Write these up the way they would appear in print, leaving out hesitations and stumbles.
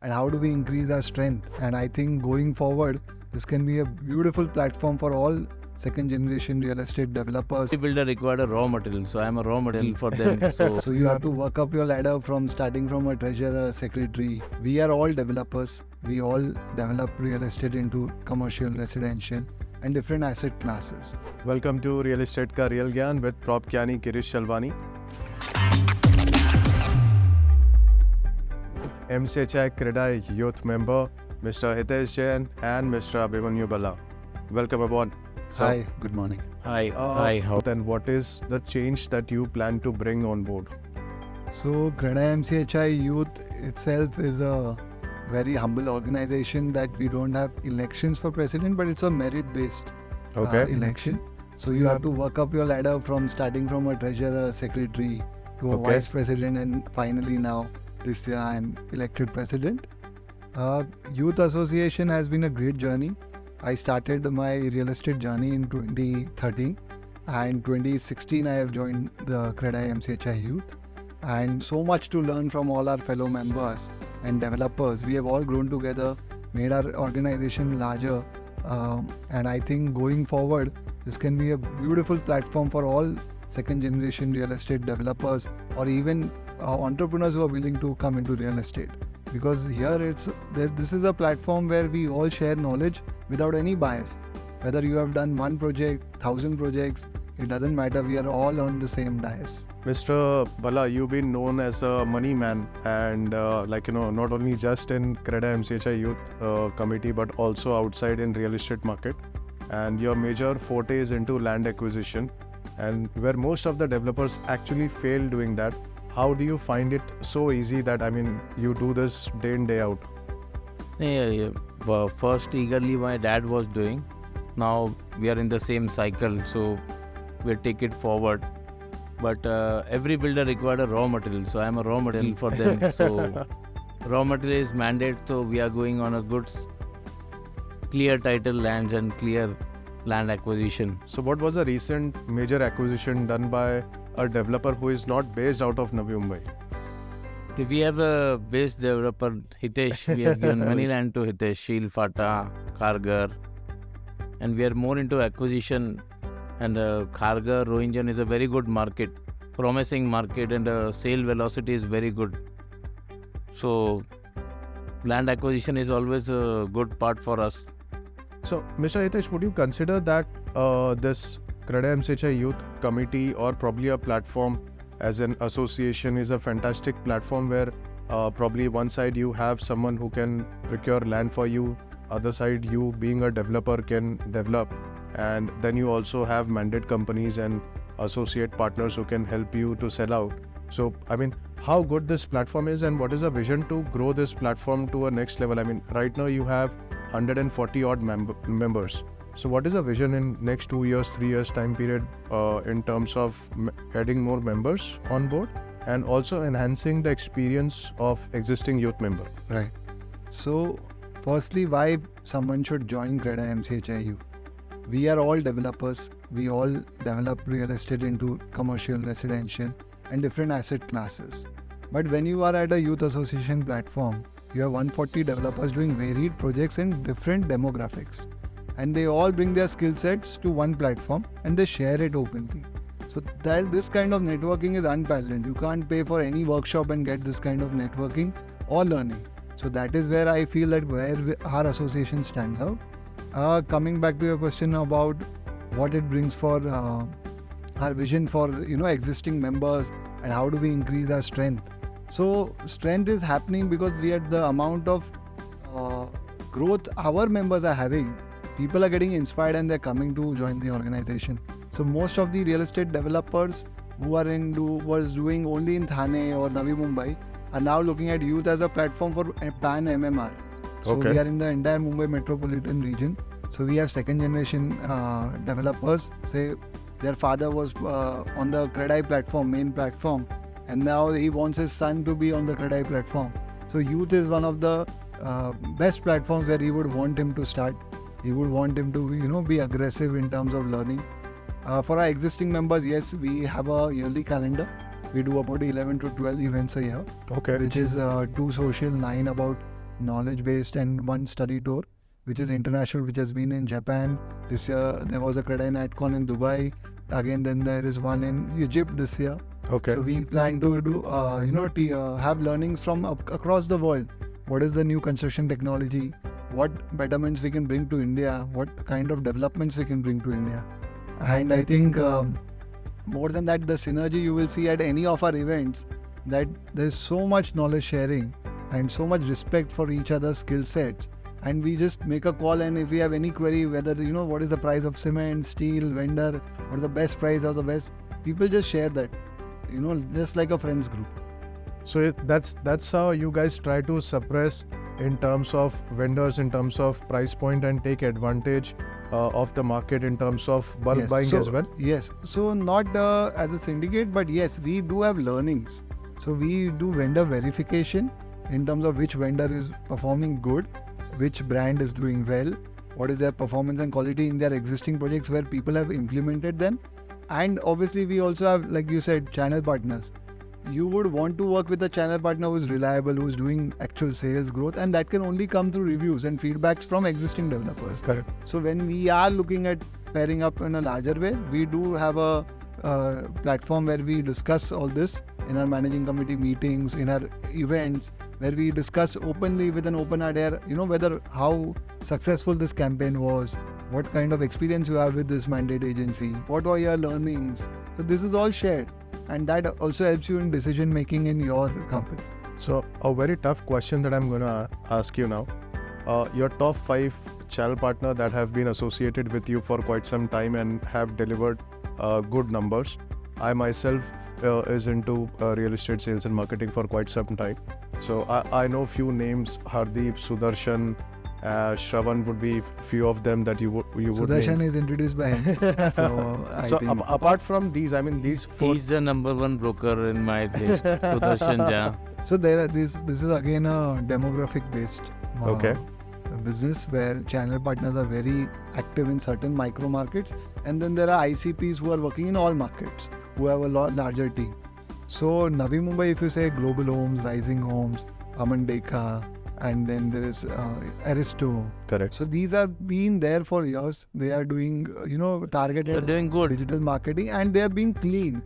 and how do we increase our strength. And I think going forward, this can be a beautiful platform for all second generation real estate developers. Every builder required a raw material, so I'm a raw material for them. So you have to work up your ladder from starting from a treasurer, secretary. We are all developers. We all develop real estate into commercial, residential and different asset classes. Welcome to Real Estate Ka Real Gyan with Prop Kyani Kirish Shalvani. MCHI Credai Youth Member Mr. Hitesh Jain and Mr. Abhimanyu Bala. Welcome aboard. Hi, good morning. Hi. How? Then what is the change that you plan to bring on board? So Credai MCHI Youth itself is a very humble organization that we don't have elections for president, but it's a merit-based election. So you have to work up your ladder from starting from a treasurer, secretary to a vice president, and finally now this year I'm elected president. Youth Association has been a great journey. I started my real estate journey in 2013 and 2016 I have joined the Credai MCHI Youth, and so much to learn from all our fellow members and developers. We have all grown together, made our organization larger, and I think going forward this can be a beautiful platform for all second generation real estate developers or even entrepreneurs who are willing to come into real estate, because here this is a platform where we all share knowledge without any bias. Whether you have done one project, 1,000 projects, it doesn't matter. We are all on the same dais. Mr. Bala, you've been known as a money man and not only just in Credai MCHI Youth Committee but also outside in real estate market. And your major forte is into land acquisition, and where most of the developers actually fail doing that. How do you find it so easy that, you do this day in, day out? First eagerly my dad was doing. Now we are in the same cycle, so we'll take it forward. But every builder required a raw material, so I'm a raw material for them. So raw material is mandate, so we are going on a good clear title lands and clear land acquisition. So what was a recent major acquisition done by a developer who is not based out of Navi Mumbai? We have a base developer, Hitesh. We have given many land to Hitesh, Sheel, Fata, Kharghar. And we are more into acquisition. And Kharghar, Rohingyam is a very good market, promising market, and sale velocity is very good. So land acquisition is always a good part for us. So Mr. Hitesh, would you consider that this Credai MCHI Youth Committee or probably a platform as an association is a fantastic platform where probably one side you have someone who can procure land for you, other side you being a developer can develop, and then you also have mandate companies and associate partners who can help you to sell out. So how good this platform is, and what is the vision to grow this platform to a next level? Right now you have 140 odd members. So what is the vision in next 2 years, 3 years time period in terms of adding more members on board and also enhancing the experience of existing youth member? Right. So firstly, why someone should join Credai MCHI Youth? We are all developers. We all develop real estate into commercial, residential and different asset classes. But when you are at a youth association platform, you have 140 developers doing varied projects in different demographics. And they all bring their skill sets to one platform and they share it openly. So this kind of networking is unparalleled. You can't pay for any workshop and get this kind of networking or learning. So that is where I feel that where our association stands out. Coming back to your question about what it brings for our vision for existing members and how do we increase our strength. So strength is happening because we at the amount of growth our members are having. People are getting inspired and they're coming to join the organization. So most of the real estate developers who was doing only in Thane or Navi Mumbai are now looking at youth as a platform for pan MMR. So we are in the entire Mumbai metropolitan region. So we have second generation developers. Say their father was on the Credai platform, main platform, and now he wants his son to be on the Credai platform. So youth is one of the best platforms where he would want him to start. He would want him to, be aggressive in terms of learning. For our existing members, yes, we have a yearly calendar. We do about 11 to 12 events a year, which is 2 social, 9 about knowledge based and one study tour, which is international, which has been in Japan. This year there was a Credit NatCon in Dubai. Again, then there is one in Egypt this year. Okay. So we plan to do, have learnings from across the world. What is the new construction technology? What betterments we can bring to India? What kind of developments we can bring to India? And I think more than that, the synergy you will see at any of our events, that there's so much knowledge sharing and so much respect for each other's skill sets. And we just make a call, and if we have any query, whether, what is the price of cement, steel, vendor, what is the best price or the best, people just share that, just like a friends group. So that's how you guys try to suppress in terms of vendors, in terms of price point, and take advantage of the market in terms of bulk buying as well? Yes. So not as a syndicate, but yes, we do have learnings. So we do vendor verification in terms of which vendor is performing good, which brand is doing well, what is their performance and quality in their existing projects where people have implemented them. And obviously we also have, like you said, channel partners. You would want to work with a channel partner who is reliable, who is doing actual sales growth, and that can only come through reviews and feedbacks from existing developers. Correct. So when we are looking at pairing up in a larger way, we do have a platform where we discuss all this in our managing committee meetings, in our events, where we discuss openly with an open idea, whether how successful this campaign was, what kind of experience you have with this mandate agency, what were your learnings. So this is all shared, and that also helps you in decision making in your company. So a very tough question that I'm going to ask you now. Your top 5 channel partner that have been associated with you for quite some time and have delivered good numbers. I myself is into real estate sales and marketing for quite some time. So I know few names: Hardeep, Sudarshan, Shravan would be few of them that you would Sudarshan name. is introduced by him. So, Apart from these, I mean these 4. He's the number 1 broker in my list, Sudarshan Jha. So there are this is again a demographic based business where channel partners are very active in certain micro markets, and then there are ICPs who are working in all markets, who have a lot larger team. So Navi Mumbai, if you say Global Homes, Rising Homes, Amandeka, and then there is Aristo. Correct. So these are been there for years. They are doing targeted They're doing good. digital marketing, and they are being clean.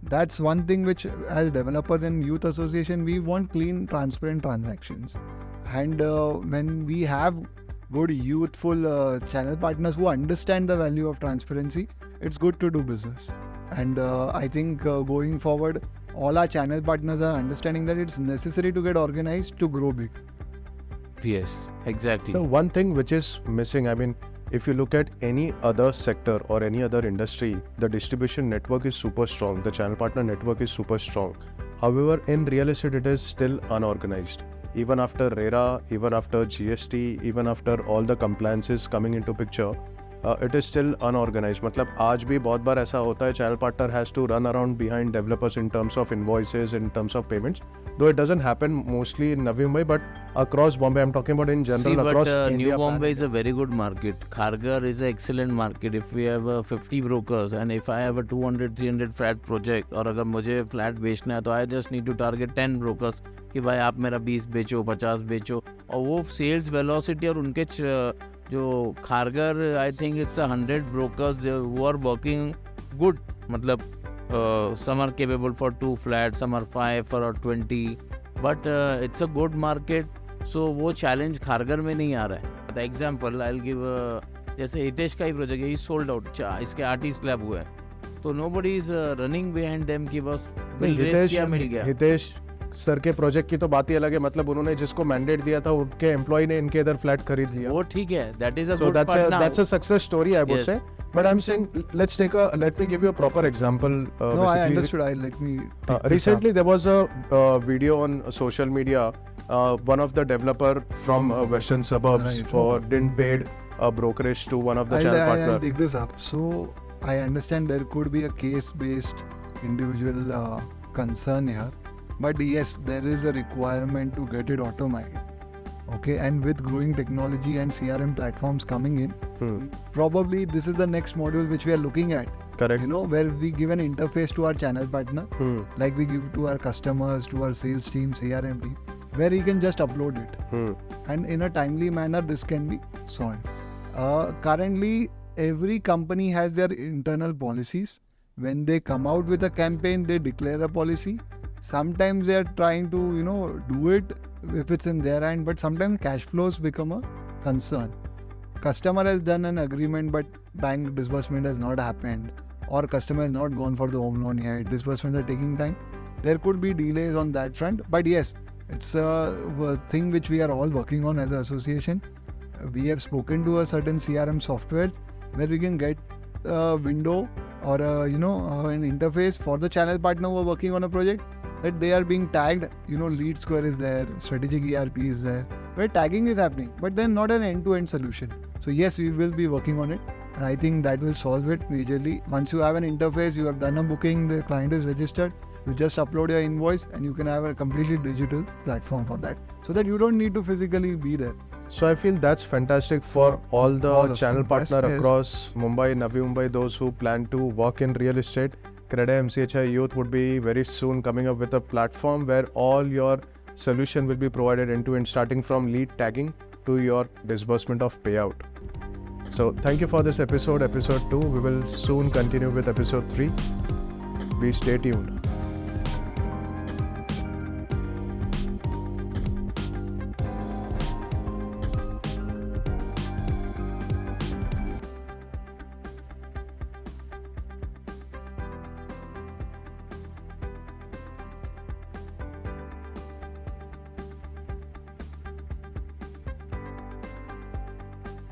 That's one thing which, as developers and youth association, we want clean, transparent transactions. And when we have good youthful channel partners who understand the value of transparency, it's good to do business. And I think going forward, all our channel partners are understanding that it's necessary to get organized to grow big. Yes, exactly. The one thing which is missing, I mean, if you look at any other sector or any other industry, the distribution network is super strong. The channel partner network is super strong. However, in real estate, it is still unorganized. Even after RERA, even after GST, even after all the compliances coming into picture, it is still unorganized. मतलब आज भी बहुत बार ऐसा होता है, channel partner has to run around behind developers in terms of invoices, in terms of payments. Though it doesn't happen mostly in Navi Mumbai, but across Bombay, I'm talking about in general across India. New Bombay is a very good market. Kharghar is an excellent market. If we have 50 brokers and if I have a 200-300 flat project, और अगर मुझे flat बेचना है तो I just need to target 10 brokers कि भाई आप मेरा 20 बेचो, 50 बेचो, और वो sales velocity और उनके जो Kharghar, I think it's 100 brokers who are working good. मतलब some are capable for 2 flats, some are 5 or 20, but it's a good market. So वो challenge खारगर में नहीं आ रहा है. The example I'll give जैसे हितेश का ही प्रोजेक्ट है, he sold out, इसके 8 स्लैब हुए हैं, तो nobody is running behind them कि बस bill raise किया मिल गया. हितेश सर के प्रोजेक्ट की तो बात ही अलग है. मतलब उन्होंने जिसको मैंडेट दिया था उनके एम्प्लॉय ने इनके इधर फ्लैट खरीद लिया. वो ठीक है, that is a so good that's part now. that's a success story, I would say. But I'm saying let me give you a proper example. No, I understood. Let me. Recently there was a video on social media. One of the developer from western suburbs didn't pay a brokerage to one of the channel partner. I'll dig this up. So I understand there could be a case-based individual concern here, but yes, there is a requirement to get it automated. Okay, and with growing technology and CRM platforms coming in, probably this is the next module which we are looking at. Correct. Where we give an interface to our channel partner, like we give to our customers, to our sales team, CRM team, where he can just upload it. and in a timely manner this can be solved. Currently, every company has their internal policies. When they come out with a campaign, they declare a policy. Sometimes they are trying to do it if it's in their hand, but sometimes cash flows become a concern. Customer has done an agreement but bank disbursement has not happened, or customer has not gone for the home loan yet, disbursements are taking time. There could be delays on that front, but yes, it's a thing which we are all working on as an association. We have spoken to a certain CRM software where we can get a window or an interface for the channel partner who are working on a project, that they are being tagged. Lead square is there, strategic ERP is there, where tagging is happening, but then not an end-to-end solution. So yes, we will be working on it, and I think that will solve it majorly. Once you have an interface, you have done a booking, the client is registered, you just upload your invoice and you can have a completely digital platform for that, so that you don't need to physically be there. So I feel that's fantastic for all the all of channel them. partner Yes, yes. across Mumbai, Navi Mumbai, those who plan to work in real estate. Creda MCHI Youth would be very soon coming up with a platform where all your solution will be provided end-to-end, starting from lead tagging to your disbursement of payout. So thank you for this episode 2. We will soon continue with episode 3. Be stay tuned.